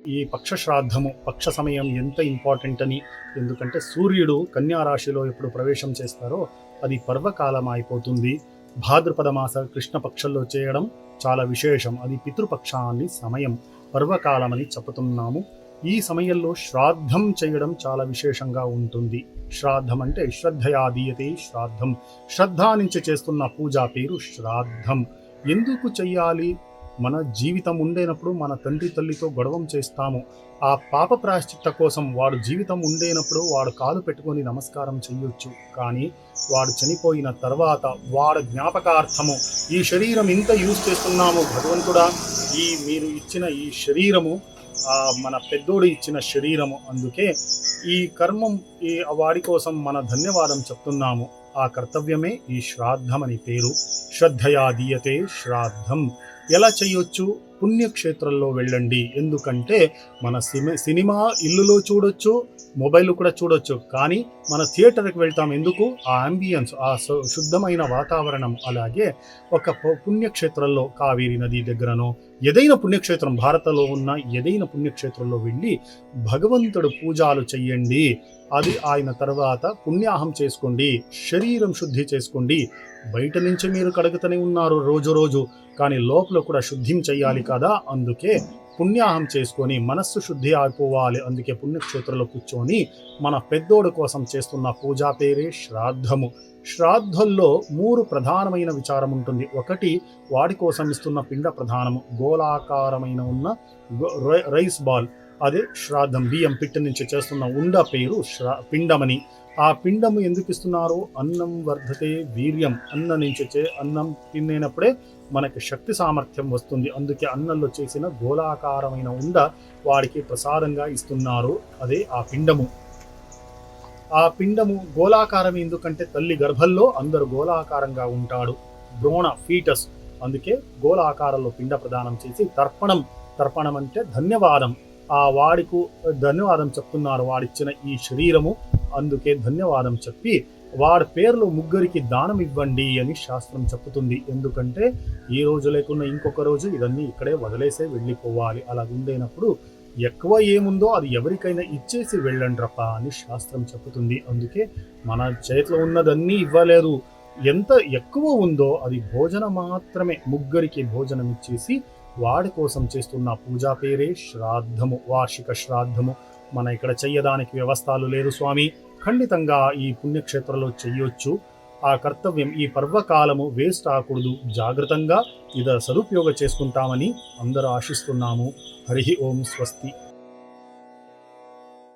ఈ పక్ష శ్రాద్ధము పక్ష సమయం ఎంత ఇంపార్టెంట్ అని. ఎందుకంటే సూర్యుడు కన్యా రాశిలో ఎప్పుడు ప్రవేశం చేస్తారో అది పర్వకాలం అయిపోతుంది. భాద్రపద మాస కృష్ణ పక్షంలో చేయడం చాలా విశేషం. అది పితృపక్షాన్ని సమయం పర్వకాలం అని చెప్పుతున్నాము. ఈ సమయంలో శ్రాద్ధం చేయడం చాలా విశేషంగా ఉంటుంది. శ్రాద్ధం అంటే శ్రద్ధయా దీయతే శ్రాద్ధం. శ్రద్ధ నుంచి చేస్తున్న పూజా పేరు శ్రాద్ధం. ఎందుకు చెయ్యాలి? మన జీవితం ఉండేనప్పుడు మన తండ్రి తల్లితో గొడవం చేస్తాము. ఆ పాప ప్రాయశ్చిత్త కోసం వాడు జీవితం ఉండేనప్పుడు వాడు కాలు పెట్టుకొని నమస్కారం చెయ్యొచ్చు. కానీ వాడు చనిపోయిన తర్వాత వాడు జ్ఞాపకార్థము ఈ శరీరం ఇంత యూజ్ చేస్తున్నాము భగవంతుడా, మీరు ఇచ్చిన ఈ శరీరము మన పెద్దోడు ఇచ్చిన శరీరము, అందుకే ఈ కర్మం వాడి కోసం మన ధన్యవాదం చెప్తున్నాము. ఆ కర్తవ్యమే ఈ శ్రాద్ధం అని పేరు. శ్రద్ధయా దీయతే శ్రాద్ధం. ఎలా చేయొచ్చు? పుణ్యక్షేత్రంలో వెళ్ళండి. ఎందుకంటే మన సినిమా ఇల్లులో చూడొచ్చు, మొబైల్ కూడా చూడొచ్చు, కానీ మన థియేటర్కి వెళ్తాం ఎందుకు? ఆ అంబియన్స్, ఆ శుద్ధమైన వాతావరణం. అలాగే ఒక పుణ్యక్షేత్రంలో కావేరీ నది దగ్గరనో ఏదైనా పుణ్యక్షేత్రం, భారతలో ఉన్న ఏదైనా పుణ్యక్షేత్రంలో వెళ్ళి భగవంతుడు పూజలు చెయ్యండి. అది ఆయన తర్వాత పుణ్యాహం చేసుకోండి, శరీరం శుద్ధి చేసుకోండి. బయట నుంచి మీరు కడుగుతూనే ఉన్నారు రోజు, కానీ లోపల కూడా శుద్ధిం చెయ్యాలి కదా. అందుకే పుణ్యాహం చేసుకొని మనస్సు శుద్ధి అయిపోవాలి. అందుకే పుణ్యక్షేత్రంలో కూర్చొని మన పెద్దోడు కోసం చేస్తున్న పూజా పేరే శ్రాద్ధము. శ్రాద్ధంలో 3 ప్రధానమైన విచారం ఉంటుంది. ఒకటి, వాడి కోసం ఇస్తున్న పిండ ప్రధానము, గోళాకారమైన ఉన్న రైస్ బాల్, అదే శ్రాద్ధం. బియ్యం పిట్ట నుంచి చేస్తున్న ఉండ పేరు పిండమని. ఆ పిండము ఎందుకు ఇస్తున్నారు? అన్నం వర్ధతే వీర్యం. అన్నం తినేనప్పుడే మనకి శక్తి సామర్థ్యం వస్తుంది. అందుకే అన్నంలో చేసిన గోళాకారమైన ఉండ వాడికి ప్రసాదంగా ఇస్తున్నారు. అదే ఆ పిండము. ఆ పిండము గోళాకారం ఎందుకంటే తల్లి గర్భంలో అందరూ గోళాకారంగా ఉంటాడు, భ్రూణ ఫీటస్. అందుకే గోళాకారంలో పిండ ప్రదానం చేసి తర్పణం అంటే ధన్యవాదం. ఆ వాడికు ధన్యవాదం చెప్తున్నారు, వాడిచ్చిన ఈ శరీరము. అందుకే ధన్యవాదం చెప్పి వాడి పేర్లు 3 దానం ఇవ్వండి అని శాస్త్రం చెప్తుంది. ఎందుకంటే ఈ రోజు లేకున్నా ఇంకొక రోజు ఇవన్నీ ఇక్కడే వదిలేసే వెళ్ళిపోవాలి. అలా ఉండేనప్పుడు ఎక్కువ ఏముందో అది ఎవరికైనా ఇచ్చేసి వెళ్ళండి రప్ప అని శాస్త్రం చెప్తుంది. అందుకే మన చేతిలో ఉన్నదన్నీ ఇవ్వలేదు. ఎంత ఎక్కువ ఉందో అది భోజనం మాత్రమే, 3 భోజనం ఇచ్చేసి వాడి కోసం చేస్తున్న పూజా పేరే శ్రాద్ధము, వార్షిక శ్రాద్ధము. మన ఇక్కడ చెయ్యడానికి వ్యవస్థలు లేదు స్వామి, ఖండితంగా ఈ పుణ్యక్షేత్రంలో చెయ్యొచ్చు. ఆ కర్తవ్యం ఈ పర్వకాలము వేస్ట్ ఆకూడదు. జాగ్రత్తగా ఇది సదుపయోగం చేసుకుంటామని అందరూ ఆశిస్తున్నాము. హరి ఓం స్వస్తి.